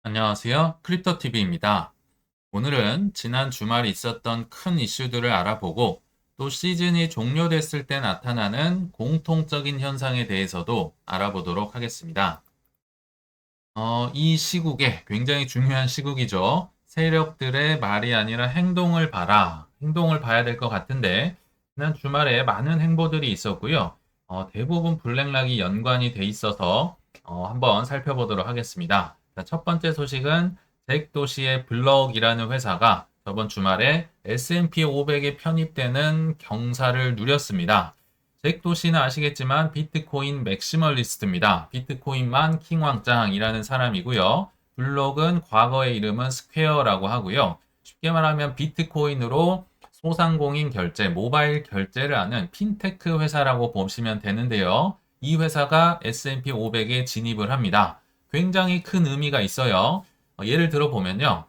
안녕하세요. 크립토TV입니다. 오늘은 지난 주말에 있었던 큰 이슈들을 알아보고 또 시즌이 종료됐을 때 나타나는 공통적인 현상에 대해서도 알아보도록 하겠습니다. 이 시국에 굉장히 중요한 시국이죠. 세력들의 말이 아니라 행동을 봐라. 행동을 봐야 될 것 같은데 지난 주말에 많은 행보들이 있었고요. 대부분 블랙락이 연관이 돼 있어서 한번 살펴보도록 하겠습니다. 자, 첫 번째 소식은 잭 도시의 블럭이라는 회사가 저번 주말에 S&P 500에 편입되는 경사를 누렸습니다. 잭 도시는 아시겠지만 비트코인 맥시멀리스트입니다. 비트코인만 킹왕짱이라는 사람이고요. 블록은 과거의 이름은 스퀘어라고 하고요. 쉽게 말하면 비트코인으로 소상공인 결제, 모바일 결제를 하는 핀테크 회사라고 보시면 되는데요. 이 회사가 S&P 500에 진입을 합니다. 굉장히 큰 의미가 있어요. 예를 들어 보면요.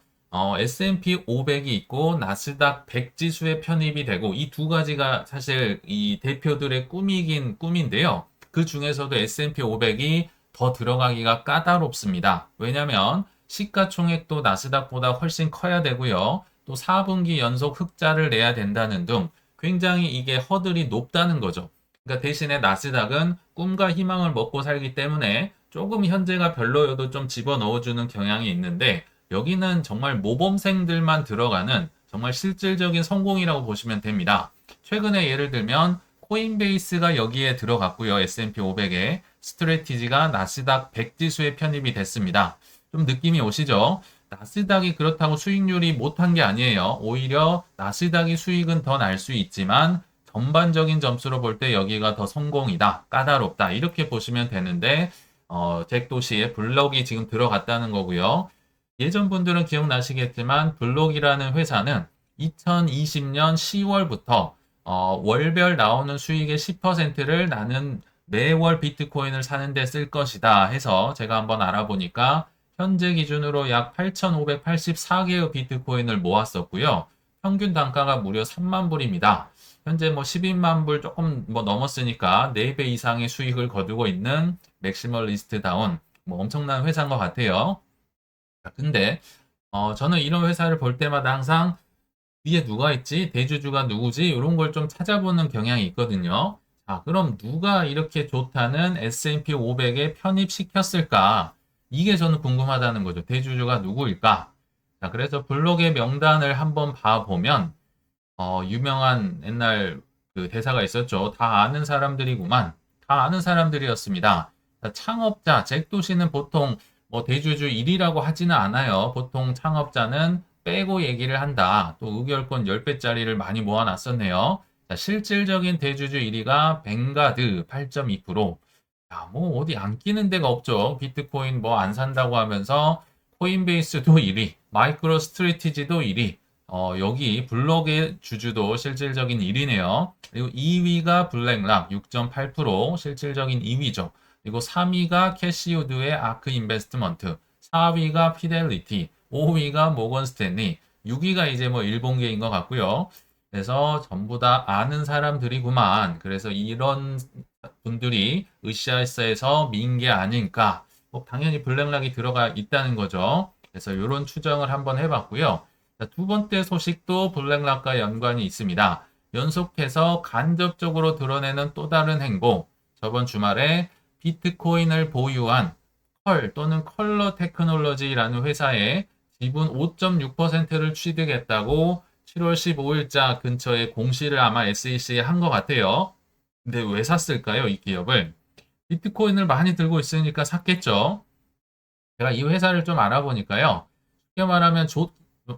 S&P 500이 있고 나스닥 100 지수에 편입이 되고 이 두 가지가 사실 이 대표들의 꿈이긴 꿈인데요. 그 중에서도 S&P 500이 더 들어가기가 까다롭습니다. 왜냐하면 시가총액도 나스닥보다 훨씬 커야 되고요. 또 4분기 연속 흑자를 내야 된다는 등 굉장히 이게 허들이 높다는 거죠. 그러니까 대신에 나스닥은 꿈과 희망을 먹고 살기 때문에 조금 현재가 별로여도 좀 집어넣어주는 경향이 있는데 여기는 정말 모범생들만 들어가는 정말 실질적인 성공이라고 보시면 됩니다. 최근에 예를 들면 코인베이스가 여기에 들어갔고요. S&P 500에 스트래티지가 나스닥 100 지수에 편입이 됐습니다. 좀 느낌이 오시죠? 나스닥이 그렇다고 수익률이 못한 게 아니에요. 오히려 나스닥이 수익은 더 날 수 있지만 전반적인 점수로 볼 때 여기가 더 성공이다, 까다롭다 이렇게 보시면 되는데 잭 도시에 블럭이 지금 들어갔다는 거고요. 예전 분들은 기억나시겠지만 블록이라는 회사는 2020년 10월부터 월별 나오는 수익의 10%를 나는 매월 비트코인을 사는데 쓸 것이다 해서 제가 한번 알아보니까 현재 기준으로 약 8,584개의 비트코인을 모았었고요. 평균 단가가 무려 3만 불입니다. 현재 뭐 12만 불 조금 뭐 넘었으니까 4배 이상의 수익을 거두고 있는 맥시멀리스트다운 뭐 엄청난 회사인 것 같아요. 근데 저는 이런 회사를 볼 때마다 항상 위에 누가 있지? 대주주가 누구지? 이런 걸 좀 찾아보는 경향이 있거든요. 자, 그럼 누가 이렇게 좋다는 S&P 500에 편입시켰을까? 이게 저는 궁금하다는 거죠. 대주주가 누구일까? 자, 그래서 블록의 명단을 한번 봐보면 유명한 옛날 그 대사가 있었죠. 다 아는 사람들이구만. 다 아는 사람들이었습니다. 창업자, 잭도시는 보통 뭐 대주주 1위라고 하지는 않아요. 보통 창업자는 빼고 얘기를 한다. 또 의결권 10배짜리를 많이 모아놨었네요. 자, 실질적인 대주주 1위가 뱅가드 8.2%. 야, 뭐 어디 안 끼는 데가 없죠. 비트코인 뭐 안 산다고 하면서 코인베이스도 1위, 마이크로 스트래티지도 1위. 여기 블록의 주주도 실질적인 1위네요. 그리고 2위가 블랙락 6.8% 실질적인 2위죠. 그리고 3위가 캐시우드의 아크 인베스트먼트, 4위가 피델리티, 5위가 모건 스탠리, 6위가 이제 뭐 일본계인 것 같고요. 그래서 전부 다 아는 사람들이구만. 그래서 이런 분들이 으쌰으쌰해서 민 게 아닐까. 뭐 당연히 블랙락이 들어가 있다는 거죠. 그래서 이런 추정을 한번 해봤고요. 자, 두 번째 소식도 블랙락과 연관이 있습니다. 연속해서 간접적으로 드러내는 또 다른 행보. 저번 주말에 비트코인을 보유한 컬 또는 컬러 테크놀로지라는 회사에 지분 5.6%를 취득했다고 7월 15일자 근처에 공시를 아마 SEC에 한 것 같아요. 근데 왜 샀을까요, 이 기업을? 비트코인을 많이 들고 있으니까 샀겠죠. 제가 이 회사를 좀 알아보니까요. 쉽게 말하면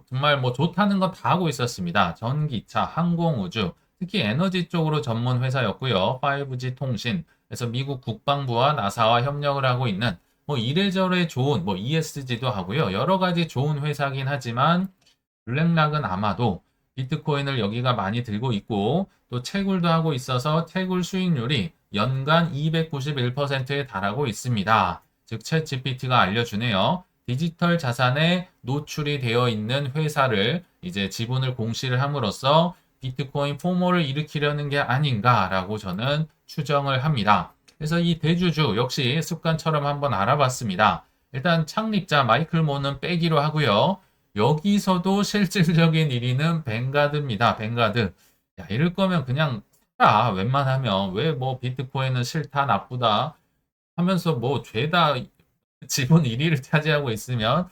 정말 뭐 좋다는 건 다 하고 있었습니다. 전기차, 항공우주, 특히 에너지 쪽으로 전문 회사였고요. 5G 통신, 그래서 미국 국방부와 나사와 협력을 하고 있는 뭐 이래저래 좋은 뭐 ESG도 하고요. 여러 가지 좋은 회사긴 하지만 블랙락은 아마도 비트코인을 여기가 많이 들고 있고 또 채굴도 하고 있어서 채굴 수익률이 연간 291%에 달하고 있습니다. 즉, 챗 GPT가 알려주네요. 디지털 자산에 노출이 되어 있는 회사를 이제 지분을 공시를 함으로써 비트코인 포모를 일으키려는 게 아닌가라고 저는 추정을 합니다. 그래서 이 대주주 역시 습관처럼 한번 알아봤습니다. 일단 창립자 마이클 모는 빼기로 하고요. 여기서도 실질적인 1위는 뱅가드입니다. 뱅가드. 야, 이럴 거면 그냥 사라. 웬만하면 왜 뭐 비트코인은 싫다, 나쁘다 하면서 뭐 죄다 지분 1위를 차지하고 있으면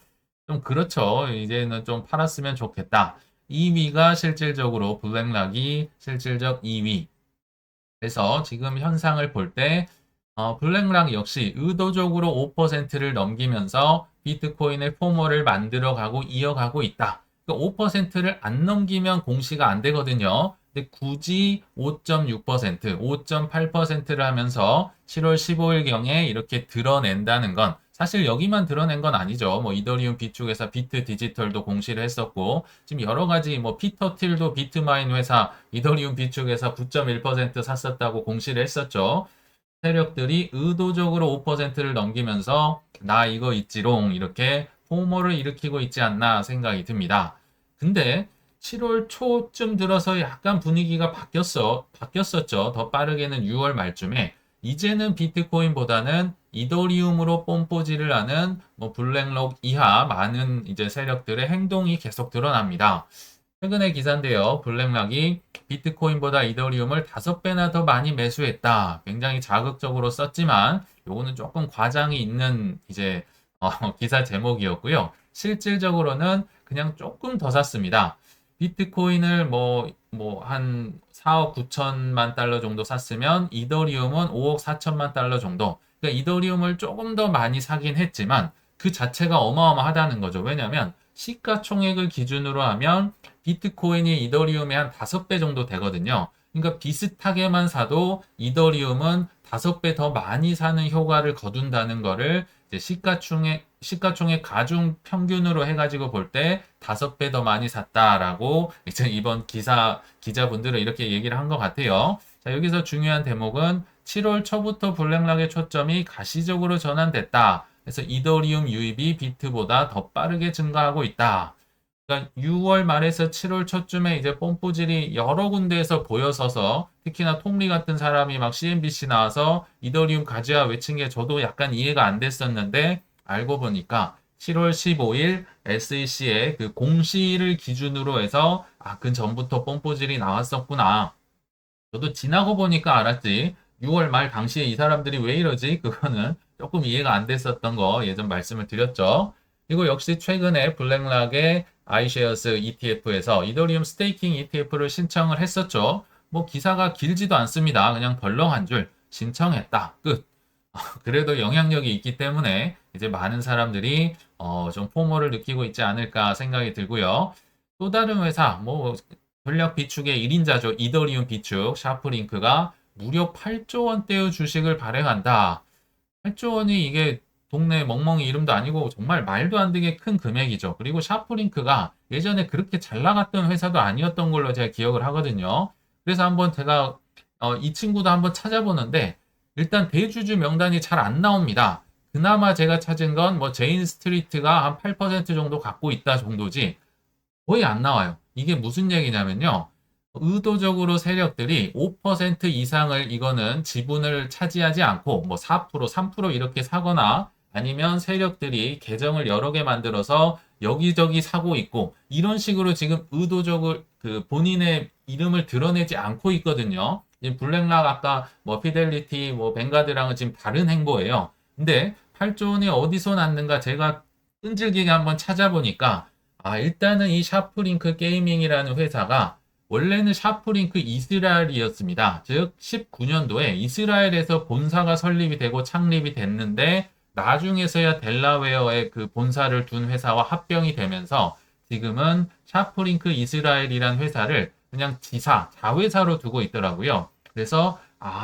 좀 그렇죠. 이제는 좀 팔았으면 좋겠다. 2위가 실질적으로 블랙락이 실질적 2위. 그래서 지금 현상을 볼 때 블랙락 역시 의도적으로 5%를 넘기면서 비트코인의 포모를 만들어가고 이어가고 있다. 그러니까 5%를 안 넘기면 공시가 안 되거든요. 근데 굳이 5.6%, 5.8%를 하면서 7월 15일경에 이렇게 드러낸다는 건 사실 여기만 드러낸 건 아니죠. 뭐 이더리움 비축에서 비트 디지털도 공시를 했었고 지금 여러 가지 뭐 피터 틸도 비트마인 회사 이더리움 비축에서 9.1% 샀었다고 공시를 했었죠. 세력들이 의도적으로 5%를 넘기면서 나 이거 있지롱 이렇게 포모를 일으키고 있지 않나 생각이 듭니다. 근데 7월 초쯤 들어서 약간 분위기가 바뀌었었죠. 더 빠르게는 6월 말쯤에 이제는 비트코인보다는 이더리움으로 뽐뿌지를 하는 뭐 블랙록 이하 많은 이제 세력들의 행동이 계속 드러납니다. 최근의 기사인데요. 블랙락이 비트코인보다 이더리움을 5배나 더 많이 매수했다. 굉장히 자극적으로 썼지만 요거는 조금 과장이 있는 이제 기사 제목이었고요. 실질적으로는 그냥 조금 더 샀습니다. 비트코인을 한 4억 9천만 달러 정도 샀으면 이더리움은 5억 4천만 달러 정도. 그러니까 이더리움을 조금 더 많이 사긴 했지만 그 자체가 어마어마하다는 거죠. 왜냐하면 시가총액을 기준으로 하면 비트코인이 이더리움의 한 5배 정도 되거든요. 그러니까 비슷하게만 사도 이더리움은 5배 더 많이 사는 효과를 거둔다는 거를 이제 시가총액 가중 평균으로 해가지고 볼 때 5배 더 많이 샀다라고 이제 이번 기자분들은 이렇게 얘기를 한 것 같아요. 자, 여기서 중요한 대목은 7월 초부터 블랙락의 초점이 가시적으로 전환됐다. 그래서 이더리움 유입이 비트보다 더 빠르게 증가하고 있다. 그러니까 6월 말에서 7월 초쯤에 이제 뽐뿌질이 여러 군데에서 보여서서 특히나 톰리 같은 사람이 막 CNBC 나와서 이더리움 가져야 외친 게 저도 약간 이해가 안 됐었는데 알고 보니까 7월 15일 SEC의 그 공시를 기준으로 해서 그 전부터 뽐뿌질이 나왔었구나. 저도 지나고 보니까 알았지. 6월 말 당시에 이 사람들이 왜 이러지? 그거는 조금 이해가 안 됐었던 거 예전 말씀을 드렸죠. 그리고 역시 최근에 블랙락의 iShares ETF에서 이더리움 스테이킹 ETF를 신청을 했었죠. 뭐 기사가 길지도 않습니다. 그냥 덜렁 한 줄 신청했다. 끝. 그래도 영향력이 있기 때문에 이제 많은 사람들이 좀 포모를 느끼고 있지 않을까 생각이 들고요. 또 다른 회사, 뭐 전략 비축의 1인자죠. 이더리움 비축, 샤프링크가 무려 8조 원대의 주식을 발행한다. 8조 원이 이게 동네 멍멍이 이름도 아니고 정말 말도 안 되게 큰 금액이죠. 그리고 샤프링크가 예전에 그렇게 잘 나갔던 회사도 아니었던 걸로 제가 기억을 하거든요. 그래서 한번 제가 이 친구도 한번 찾아보는데 일단 대주주 명단이 잘 안 나옵니다. 그나마 제가 찾은 건 뭐 제인 스트리트가 한 8% 정도 갖고 있다 정도지 거의 안 나와요. 이게 무슨 얘기냐면요. 의도적으로 세력들이 5% 이상을 이거는 지분을 차지하지 않고 뭐 4%, 3% 이렇게 사거나 아니면 세력들이 계정을 여러 개 만들어서 여기저기 사고 있고 이런 식으로 지금 의도적으로 그 본인의 이름을 드러내지 않고 있거든요. 블랙락 아까 뭐 피델리티 뭐 뱅가드랑은 지금 다른 행보예요. 근데 8조 원이 어디서 났는가 제가 끈질기게 한번 찾아보니까 일단은 이 샤프링크 게이밍이라는 회사가 원래는 샤프링크 이스라엘이었습니다. 즉 19년도에 이스라엘에서 본사가 설립이 되고 창립이 됐는데 나중에서야 델라웨어에 그 본사를 둔 회사와 합병이 되면서 지금은 샤프링크 이스라엘이란 회사를 그냥 자회사로 두고 있더라고요. 그래서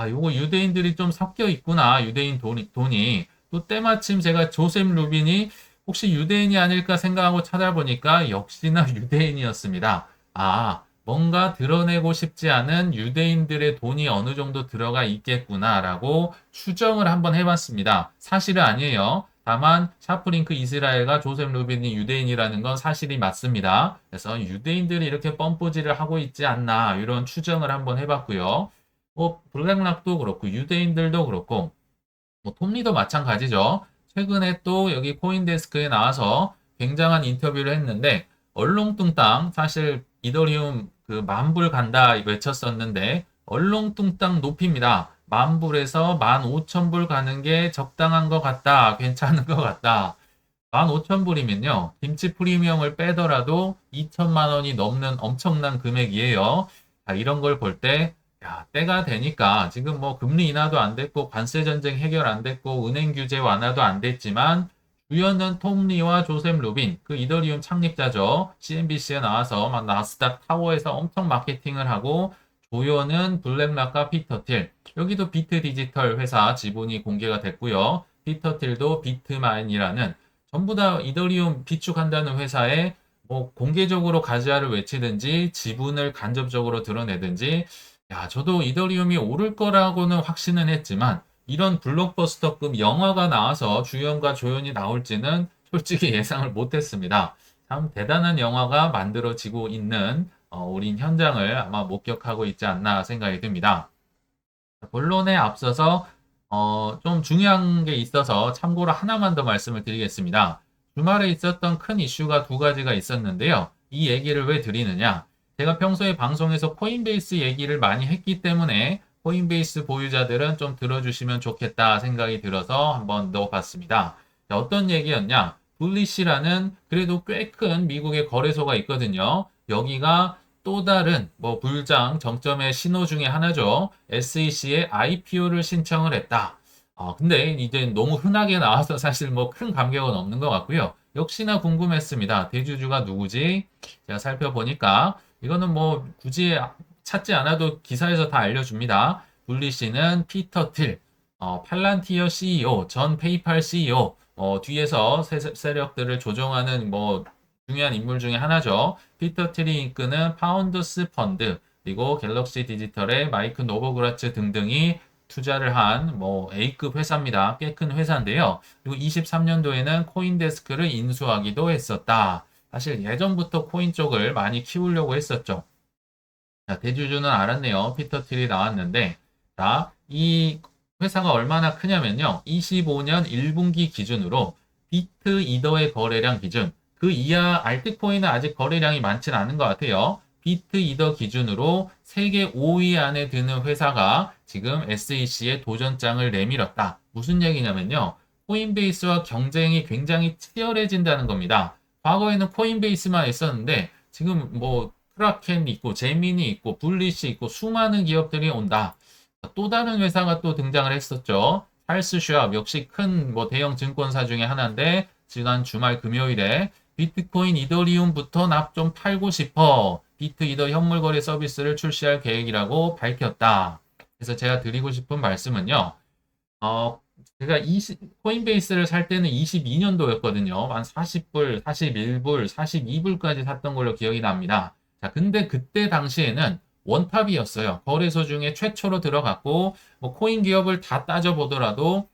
요거 유대인들이 좀 섞여 있구나. 유대인 돈이. 또 때마침 제가 조셉 루빈이 혹시 유대인이 아닐까 생각하고 찾아보니까 역시나 유대인이었습니다. 뭔가 드러내고 싶지 않은 유대인들의 돈이 어느 정도 들어가 있겠구나라고 추정을 한번 해봤습니다. 사실은 아니에요. 다만 샤프링크 이스라엘과 조셉 루빈이 유대인이라는 건 사실이 맞습니다. 그래서 유대인들이 이렇게 뻔뿌지를 하고 있지 않나 이런 추정을 한번 해봤고요. 블랙락도 그렇고 유대인들도 그렇고 뭐 톱니도 마찬가지죠. 최근에 또 여기 코인데스크에 나와서 굉장한 인터뷰를 했는데 얼렁뚱땅 사실 이더리움 그 만불 간다 외쳤었는데 얼렁뚱땅 높입니다. 만불에서 15,000불 가는 게 적당한 것 같다. 괜찮은 것 같다. 15,000불이면요. 김치 프리미엄을 빼더라도 2천만 원이 넘는 엄청난 금액이에요. 자, 이런 걸 볼 때, 야, 때가 되니까 지금 뭐 금리 인하도 안 됐고 관세 전쟁 해결 안 됐고 은행 규제 완화도 안 됐지만 주연은 톰 리와 조셉 루빈, 그 이더리움 창립자죠. CNBC에 나와서 막 나스닥 타워에서 엄청 마케팅을 하고 조연은 블랙락과 피터 틸, 여기도 비트 디지털 회사 지분이 공개가 됐고요. 피터 틸도 비트마인이라는 전부 다 이더리움 비축한다는 회사에 뭐 공개적으로 가지아를 외치든지 지분을 간접적으로 드러내든지 야, 저도 이더리움이 오를 거라고는 확신은 했지만 이런 블록버스터급 영화가 나와서 주연과 조연이 나올지는 솔직히 예상을 못했습니다. 참 대단한 영화가 만들어지고 있는 우린 현장을 아마 목격하고 있지 않나 생각이 듭니다. 본론에 앞서서 좀 중요한 게 있어서 참고로 하나만 더 말씀을 드리겠습니다. 주말에 있었던 큰 이슈가 두 가지가 있었는데요. 이 얘기를 왜 드리느냐? 제가 평소에 방송에서 코인베이스 얘기를 많이 했기 때문에 코인베이스 보유자들은 좀 들어주시면 좋겠다 생각이 들어서 한번 넣어봤습니다. 자, 어떤 얘기였냐? 블리시라는 그래도 꽤 큰 미국의 거래소가 있거든요. 여기가 또 다른 뭐 불장 정점의 신호 중에 하나죠. SEC에 IPO를 신청을 했다. 근데 이제 너무 흔하게 나와서 사실 뭐 큰 감격은 없는 것 같고요. 역시나 궁금했습니다. 대주주가 누구지? 제가 살펴보니까 이거는 뭐 굳이 찾지 않아도 기사에서 다 알려줍니다. 블리시는 피터 틸, 팔란티어 CEO, 전 페이팔 CEO, 뒤에서 세력들을 조종하는 뭐 중요한 인물 중에 하나죠. 피터 틸이 이끄는 파운더스 펀드, 그리고 갤럭시 디지털의 마이크 노보그라츠 등등이 투자를 한 뭐 A급 회사입니다. 꽤 큰 회사인데요. 그리고 23년도에는 코인데스크를 인수하기도 했었다. 사실 예전부터 코인 쪽을 많이 키우려고 했었죠. 자, 대주주는 알았네요. 피터 틸이 나왔는데, 자, 이 회사가 얼마나 크냐면요. 25년 1분기 기준으로 비트 이더의 거래량 기준, 그 이하 알트코인은 아직 거래량이 많지는 않은 것 같아요. 비트 이더 기준으로 세계 5위 안에 드는 회사가 지금 SEC에 도전장을 내밀었다. 무슨 얘기냐면요. 코인베이스와 경쟁이 굉장히 치열해진다는 겁니다. 과거에는 코인베이스만 있었는데 지금 뭐 크라켄 있고 제민이 있고 블리시 있고 수많은 기업들이 온다. 또 다른 회사가 또 등장을 했었죠. 찰스 슈왑 역시 큰 뭐 대형 증권사 중에 하나인데 지난 주말 금요일에 비트코인 이더리움부터 납 좀 팔고 싶어. 비트 이더 현물 거래 서비스를 출시할 계획이라고 밝혔다. 그래서 제가 드리고 싶은 말씀은요. 어, 제가 코인베이스를 살 때는 22년도였거든요. 한 40불, 41불, 42불까지 샀던 걸로 기억이 납니다. 자, 근데 그때 당시에는 원탑이었어요. 거래소 중에 최초로 들어갔고, 뭐 코인 기업을 다 따져보더라도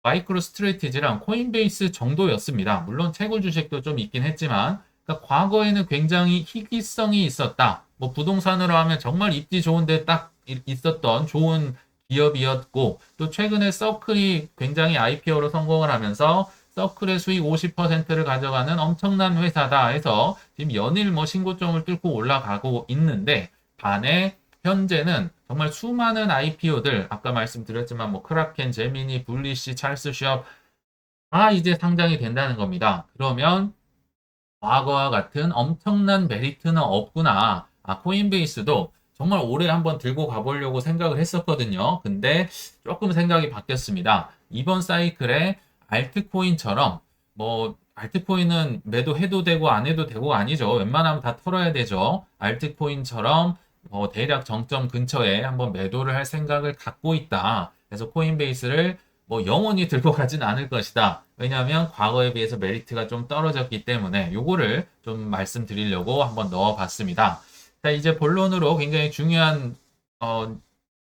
마이크로 스트레티지랑 코인베이스 정도였습니다. 물론 채굴 주식도 좀 있긴 했지만, 그러니까 과거에는 굉장히 희귀성이 있었다. 뭐 부동산으로 하면 정말 입지 좋은데 딱 있었던 좋은 기업이었고, 또 최근에 서클이 굉장히 IPO로 성공을 하면서 서클의 수익 50%를 가져가는 엄청난 회사다 해서 지금 연일 뭐 신고점을 뚫고 올라가고 있는데, 반해 현재는 정말 수많은 IPO들, 아까 말씀드렸지만 뭐 크라켄, 제미니, 블리시, 찰스 슈왑 다 이제 상장이 된다는 겁니다. 그러면 과거와 같은 엄청난 메리트는 없구나. 코인베이스도 정말 오래 한번 들고 가보려고 생각을 했었거든요. 근데 조금 생각이 바뀌었습니다. 이번 사이클에 알트코인처럼 뭐 알트코인은 매도해도 되고 안 해도 되고 아니죠. 웬만하면 다 털어야 되죠. 알트코인처럼 대략 정점 근처에 한번 매도를 할 생각을 갖고 있다. 그래서 코인베이스를 뭐 영원히 들고 가진 않을 것이다. 왜냐하면 과거에 비해서 메리트가 좀 떨어졌기 때문에 요거를 좀 말씀드리려고 한번 넣어봤습니다. 자, 이제 본론으로 굉장히 중요한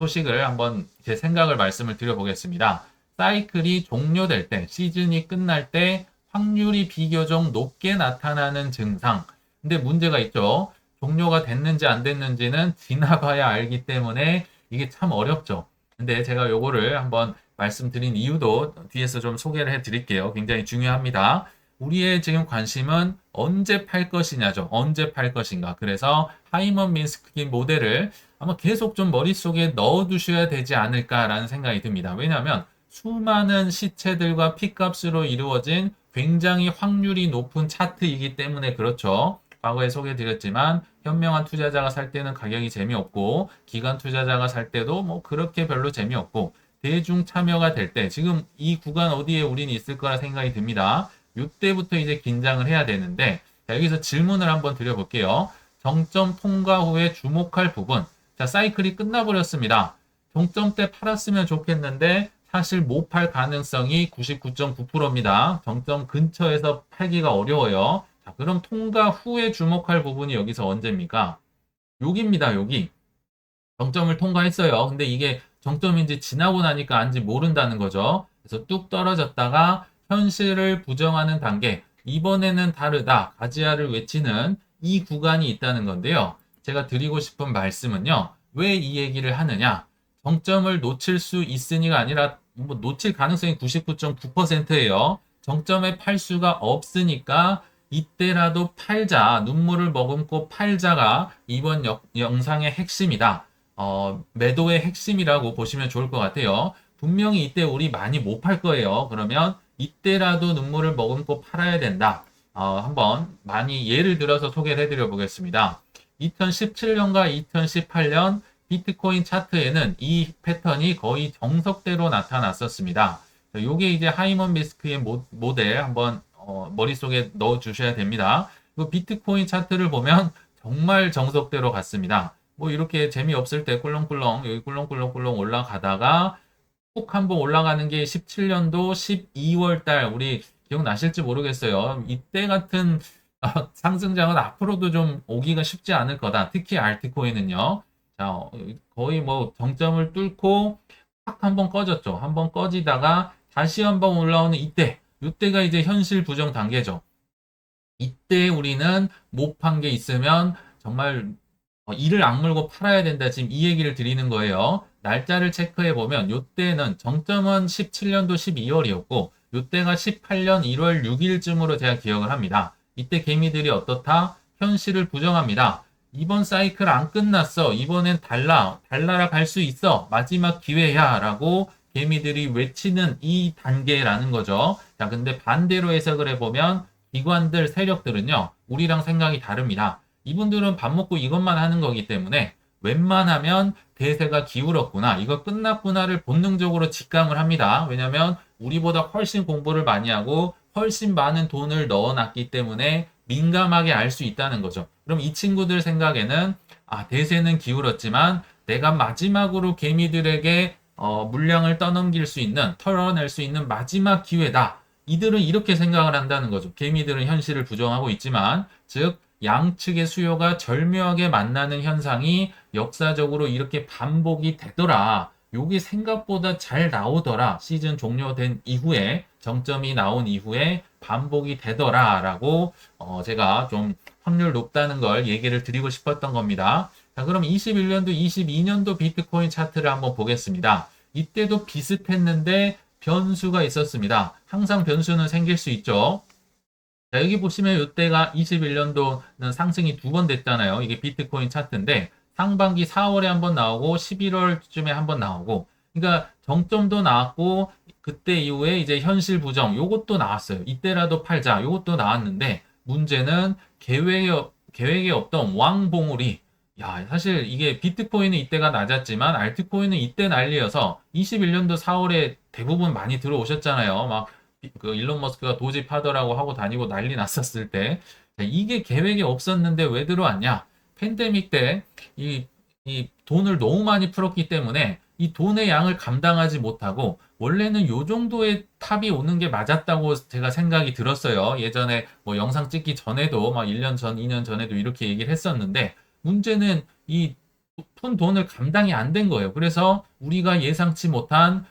소식을 한번 제 생각을 말씀을 드려보겠습니다. 사이클이 종료될 때, 시즌이 끝날 때 확률이 비교적 높게 나타나는 증상. 근데 문제가 있죠. 종료가 됐는지 안 됐는지는 지나봐야 알기 때문에 이게 참 어렵죠. 근데 제가 요거를 한번 말씀드린 이유도 뒤에서 좀 소개를 해드릴게요. 굉장히 중요합니다. 우리의 지금 관심은 언제 팔 것이냐죠. 언제 팔 것인가. 그래서 하이먼 미스키 모델을 아마 계속 좀 머릿속에 넣어두셔야 되지 않을까라는 생각이 듭니다. 왜냐하면 수많은 시체들과 P값으로 이루어진 굉장히 확률이 높은 차트이기 때문에 그렇죠. 과거에 소개해드렸지만 현명한 투자자가 살 때는 가격이 재미없고 기관 투자자가 살 때도 뭐 그렇게 별로 재미없고 대중 참여가 될 때 지금 이 구간 어디에 우리는 있을 거라 생각이 듭니다. 이때부터 이제 긴장을 해야 되는데 자, 여기서 질문을 한번 드려볼게요. 정점 통과 후에 주목할 부분. 자, 사이클이 끝나버렸습니다. 종점 때 팔았으면 좋겠는데 사실 못 팔 가능성이 99.9%입니다. 정점 근처에서 팔기가 어려워요. 자, 그럼 통과 후에 주목할 부분이 여기서 언제입니까? 여기입니다, 여기. 정점을 통과했어요. 근데 이게 정점인지 지나고 나니까 아닌지 모른다는 거죠. 그래서 뚝 떨어졌다가 현실을 부정하는 단계. 이번에는 다르다. 가지아를 외치는 이 구간이 있다는 건데요. 제가 드리고 싶은 말씀은요. 왜 이 얘기를 하느냐? 정점을 놓칠 수 있으니가 아니라 뭐 놓칠 가능성이 99.9%예요. 정점에 팔 수가 없으니까 이때라도 팔자, 눈물을 머금고 팔자가 이번 영상의 핵심이다. 매도의 핵심이라고 보시면 좋을 것 같아요. 분명히 이때 우리 많이 못 팔 거예요. 그러면 이때라도 눈물을 머금고 팔아야 된다. 한번 많이 예를 들어서 소개를 해드려 보겠습니다. 2017년과 2018년 비트코인 차트에는 이 패턴이 거의 정석대로 나타났었습니다. 이게 이제 하이먼 미스크의 모델 한번 머릿속에 넣어 주셔야 됩니다. 그 비트코인 차트를 보면 정말 정석대로 갔습니다. 뭐 이렇게 재미없을 때 꿀렁꿀렁 여기 꿀렁꿀렁꿀렁 올라가다가 꼭 한번 올라가는 게 17년도 12월 달 우리 기억나실지 모르겠어요. 이때 같은 상승장은 앞으로도 좀 오기가 쉽지 않을 거다. 특히 알트코인은요. 자, 거의 뭐 정점을 뚫고 탁 한번 꺼졌죠. 한번 꺼지다가 다시 한번 올라오는 이때가 이제 현실 부정 단계죠. 이때 우리는 못 판 게 있으면 정말 이를 악물고 팔아야 된다. 지금 이 얘기를 드리는 거예요. 날짜를 체크해 보면 이때는 정점은 17년도 12월이었고 이때가 18년 1월 6일쯤으로 제가 기억을 합니다. 이때 개미들이 어떻다? 현실을 부정합니다. 이번 사이클 안 끝났어. 이번엔 달나라 갈 수 있어. 마지막 기회야. 라고 개미들이 외치는 이 단계라는 거죠. 자, 근데 반대로 해석을 해보면 기관들, 세력들은요, 우리랑 생각이 다릅니다. 이분들은 밥 먹고 이것만 하는 거기 때문에 웬만하면 대세가 기울었구나, 이거 끝났구나를 본능적으로 직감을 합니다. 왜냐하면 우리보다 훨씬 공부를 많이 하고 훨씬 많은 돈을 넣어놨기 때문에 민감하게 알 수 있다는 거죠. 그럼 이 친구들 생각에는 대세는 기울었지만 내가 마지막으로 개미들에게 물량을 떠넘길 수 있는, 털어낼 수 있는 마지막 기회다. 이들은 이렇게 생각을 한다는 거죠. 개미들은 현실을 부정하고 있지만, 즉 양측의 수요가 절묘하게 만나는 현상이 역사적으로 이렇게 반복이 되더라. 요게 생각보다 잘 나오더라. 시즌 종료된 이후에, 정점이 나온 이후에 반복이 되더라. 라고 제가 좀 확률 높다는 걸 얘기를 드리고 싶었던 겁니다. 자, 그럼 21년도, 22년도 비트코인 차트를 한번 보겠습니다. 이때도 비슷했는데 변수가 있었습니다. 항상 변수는 생길 수 있죠. 자, 여기 보시면 이때가 21년도는 상승이 2번 됐잖아요. 이게 비트코인 차트인데 상반기 4월에 한번 나오고 11월쯤에 한번 나오고, 그러니까 정점도 나왔고 그때 이후에 이제 현실 부정 요것도 나왔어요. 이때라도 팔자 요것도 나왔는데 문제는 계획에 없던 왕봉우리. 사실 이게 비트코인은 이때가 낮았지만 알트코인은 이때 난리여서 21년도 4월에 대부분 많이 들어오셨잖아요. 막 그 일론 머스크가 도지 파더라고 하고 다니고 난리 났었을 때, 이게 계획에 없었는데 왜 들어왔냐? 팬데믹 때 이 돈을 너무 많이 풀었기 때문에 이 돈의 양을 감당하지 못하고, 원래는 요 정도의 탑이 오는 게 맞았다고 제가 생각이 들었어요. 예전에 뭐 영상 찍기 전에도 막 1년 전, 2년 전에도 이렇게 얘기를 했었는데, 문제는 이 푼 돈을 감당이 안 된 거예요. 그래서 우리가 예상치 못한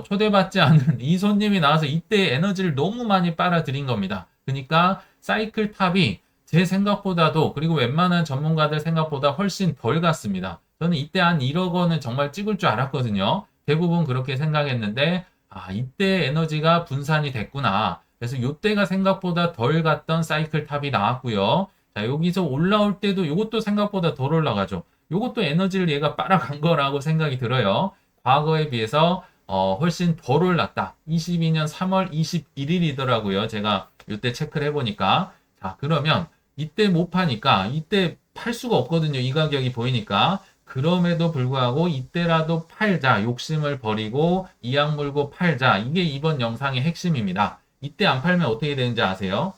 초대받지 않은 이 손님이 나와서 이때 에너지를 너무 많이 빨아들인 겁니다. 그러니까 사이클 탑이 제 생각보다도, 그리고 웬만한 전문가들 생각보다 훨씬 덜 갔습니다. 저는 이때 한 1억 원은 정말 찍을 줄 알았거든요. 대부분 그렇게 생각했는데 이때 에너지가 분산이 됐구나. 그래서 이때가 생각보다 덜 갔던 사이클 탑이 나왔고요. 자, 여기서 올라올 때도 이것도 생각보다 덜 올라가죠. 이것도 에너지를 얘가 빨아간 거라고 생각이 들어요. 과거에 비해서 훨씬 덜 올랐다. 22년 3월 21일이더라고요. 제가 이때 체크를 해보니까. 자, 그러면 이때 못 파니까 이때 팔 수가 없거든요. 이 가격이 보이니까. 그럼에도 불구하고 이때라도 팔자. 욕심을 버리고 이악 물고 팔자. 이게 이번 영상의 핵심입니다. 이때 안 팔면 어떻게 되는지 아세요?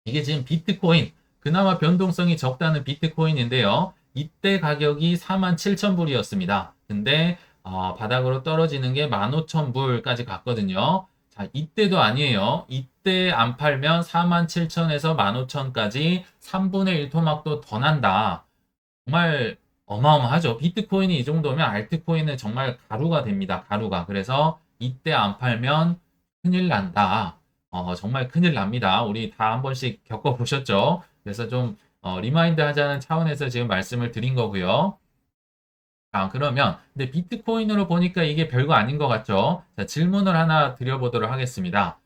이게 지금 비트코인, 그나마 변동성이 적다는 비트코인인데요. 이때 가격이 47,000불이었습니다. 근데 바닥으로 떨어지는 게 15,000불까지 갔거든요. 자, 이때도 아니에요. 이때 안 팔면 47,000에서 15,000까지 3분의 1 토막도 더 난다. 정말 어마어마하죠. 비트코인이 이 정도면 알트코인은 정말 가루가 됩니다. 가루가. 그래서 이때 안 팔면 큰일 난다. 정말 큰일 납니다. 우리 다 한 번씩 겪어보셨죠? 그래서 좀 리마인드 하자는 차원에서 지금 말씀을 드린 거고요. 그러면 근데 비트코인으로 보니까 이게 별거 아닌 것 같죠? 자, 질문을 하나 드려보도록 하겠습니다.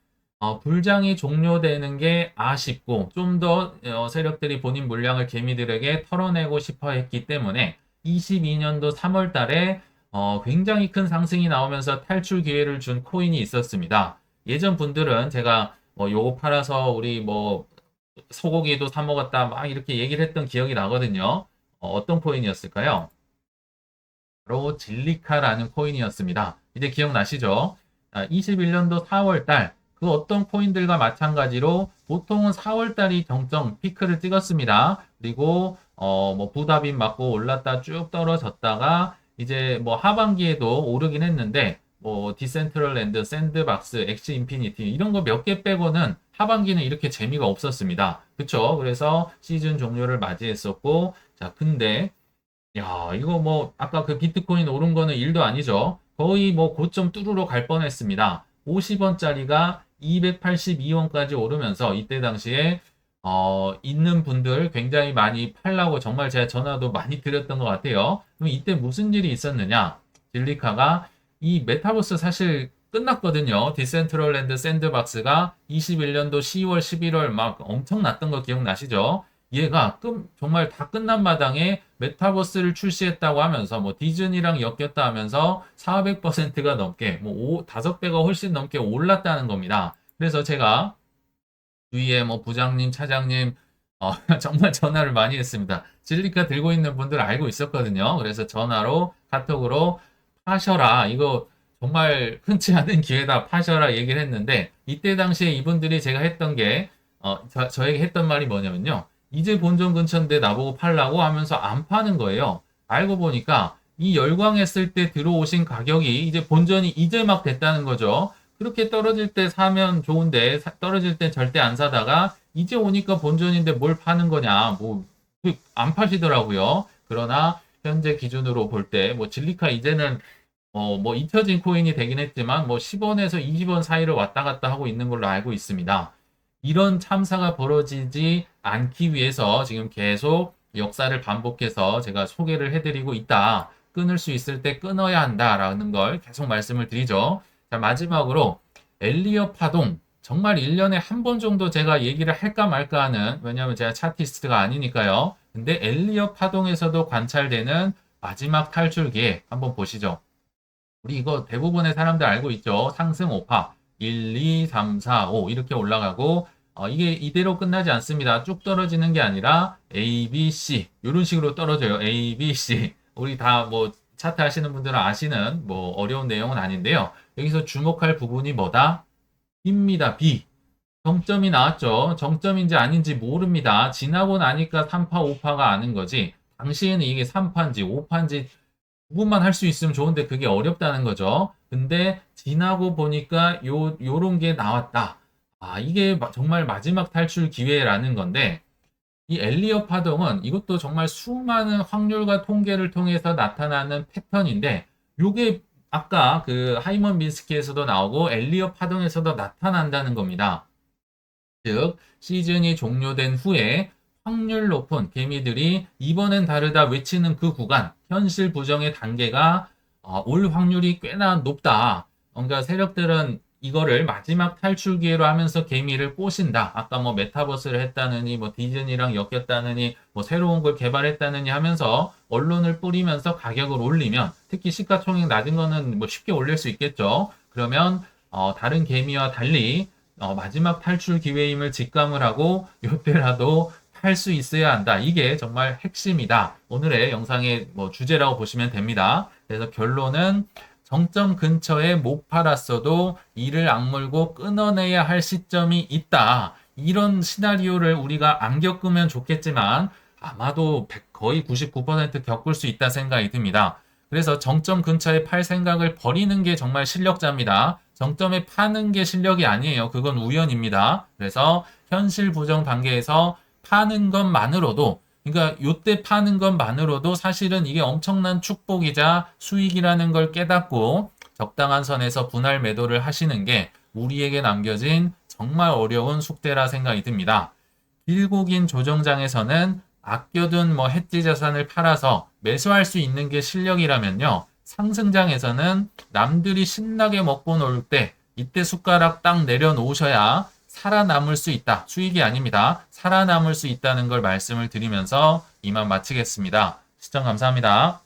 불장이 종료되는 게 아쉽고 좀 더 세력들이 본인 물량을 개미들에게 털어내고 싶어 했기 때문에 22년도 3월 달에 굉장히 큰 상승이 나오면서 탈출 기회를 준 코인이 있었습니다. 예전 분들은 제가 요거 팔아서 우리 뭐 소고기도 사 먹었다 막 이렇게 얘기를 했던 기억이 나거든요. 어떤 코인이었을까요? 바로 진리카라는 코인이었습니다. 이제 기억나시죠? 21년도 4월 달, 그 어떤 코인들과 마찬가지로 보통은 4월 달이 정점 피크를 찍었습니다. 그리고 뭐 부답인 맞고 올랐다 쭉 떨어졌다가 이제 뭐 하반기에도 오르긴 했는데 뭐 디센트럴랜드, 샌드박스, 엑시 인피니티 이런 거 몇 개 빼고는 하반기는 이렇게 재미가 없었습니다. 그쵸? 그래서 시즌 종료를 맞이했었고, 자, 근데 야, 이거 뭐 아까 그 비트코인 오른 거는 일도 아니죠. 거의 뭐 고점 뚜루로 갈 뻔했습니다. 50원짜리가 282원까지 오르면서 이때 당시에 있는 분들 굉장히 많이 팔라고 정말 제가 전화도 많이 드렸던 것 같아요. 그럼 이때 무슨 일이 있었느냐? 딜리카가 이 메타버스 사실 끝났거든요. 디센트럴랜드 샌드박스가 21년도 10월, 11월 막 엄청 났던 거 기억나시죠? 얘가 정말 다 끝난 마당에 메타버스를 출시했다고 하면서 뭐 디즈니랑 엮였다 하면서 400%가 넘게 뭐 5배가 훨씬 넘게 올랐다는 겁니다. 그래서 제가 주위에 뭐 부장님, 차장님 정말 전화를 많이 했습니다. 진리카 들고 있는 분들 알고 있었거든요. 그래서 전화로 카톡으로 파셔라. 이거 정말 흔치 않은 기회다. 파셔라 얘기를 했는데 이때 당시에 이분들이 제가 했던 게 저에게 했던 말이 뭐냐면요. 이제 본전 근처인데 나보고 팔라고 하면서 안 파는 거예요. 알고 보니까 이 열광했을 때 들어오신 가격이 이제 본전이 이제 막 됐다는 거죠. 그렇게 떨어질 때 사면 좋은데 떨어질 때 절대 안 사다가 이제 오니까 본전인데 뭘 파는 거냐 뭐 안 파시더라고요. 그러나 현재 기준으로 볼 때 뭐 진리카 이제는 뭐 잊혀진 코인이 되긴 했지만 뭐 10원에서 20원 사이를 왔다 갔다 하고 있는 걸로 알고 있습니다. 이런 참사가 벌어지지 않기 위해서 지금 계속 역사를 반복해서 제가 소개를 해드리고 있다. 끊을 수 있을 때 끊어야 한다라는 걸 계속 말씀을 드리죠. 자, 마지막으로 엘리엇 파동. 정말 1년에 한 번 정도 제가 얘기를 할까 말까 하는, 왜냐하면 제가 차티스트가 아니니까요. 근데 엘리엇 파동에서도 관찰되는 마지막 탈출 기회 한번 보시죠. 우리 이거 대부분의 사람들 알고 있죠. 상승 5파. 1, 2, 3, 4, 5 이렇게 올라가고 이게 이대로 끝나지 않습니다. 쭉 떨어지는 게 아니라 A, B, C 이런 식으로 떨어져요. A, B, C 우리 다 뭐 차트 하시는 분들은 아시는 뭐 어려운 내용은 아닌데요. 여기서 주목할 부분이 뭐다? B입니다. B. 정점이 나왔죠. 정점인지 아닌지 모릅니다. 지나고 나니까 3파, 5파가 아는 거지. 당시에는 이게 3파인지 5파인지 구분만 할 수 있으면 좋은데 그게 어렵다는 거죠. 근데 지나고 보니까 요런 게 나왔다. 이게 정말 마지막 탈출 기회라는 건데 이 엘리엇 파동은 이것도 정말 수많은 확률과 통계를 통해서 나타나는 패턴인데 요게 아까 그 하이먼 미스키에서도 나오고 엘리엇 파동에서도 나타난다는 겁니다. 즉 시즌이 종료된 후에 확률 높은 개미들이 이번엔 다르다 외치는 그 구간 현실 부정의 단계가 올 확률이 꽤나 높다. 그러니까 세력들은 이거를 마지막 탈출 기회로 하면서 개미를 꼬신다. 아까 뭐 메타버스를 했다느니, 뭐 디즈니랑 엮였다느니, 뭐 새로운 걸 개발했다느니 하면서 언론을 뿌리면서 가격을 올리면, 특히 시가총액 낮은 거는 뭐 쉽게 올릴 수 있겠죠. 그러면 다른 개미와 달리 마지막 탈출 기회임을 직감을 하고 요때라도 팔 수 있어야 한다. 이게 정말 핵심이다. 오늘의 영상의 뭐 주제라고 보시면 됩니다. 그래서 결론은 정점 근처에 못 팔았어도 이를 악물고 끊어내야 할 시점이 있다. 이런 시나리오를 우리가 안 겪으면 좋겠지만 아마도 거의 99% 겪을 수 있다 생각이 듭니다. 그래서 정점 근처에 팔 생각을 버리는 게 정말 실력자입니다. 정점에 파는 게 실력이 아니에요. 그건 우연입니다. 그래서 현실 부정 단계에서 파는 것만으로도, 그러니까 요때 파는 것만으로도 사실은 이게 엄청난 축복이자 수익이라는 걸 깨닫고 적당한 선에서 분할 매도를 하시는 게 우리에게 남겨진 정말 어려운 숙제라 생각이 듭니다. 길고 긴 조정장에서는 아껴둔 뭐 해지 자산을 팔아서 매수할 수 있는 게 실력이라면요. 상승장에서는 남들이 신나게 먹고 놀 때 이때 숟가락 딱 내려놓으셔야 살아남을 수 있다. 수익이 아닙니다. 살아남을 수 있다는 걸 말씀을 드리면서 이만 마치겠습니다. 시청 감사합니다.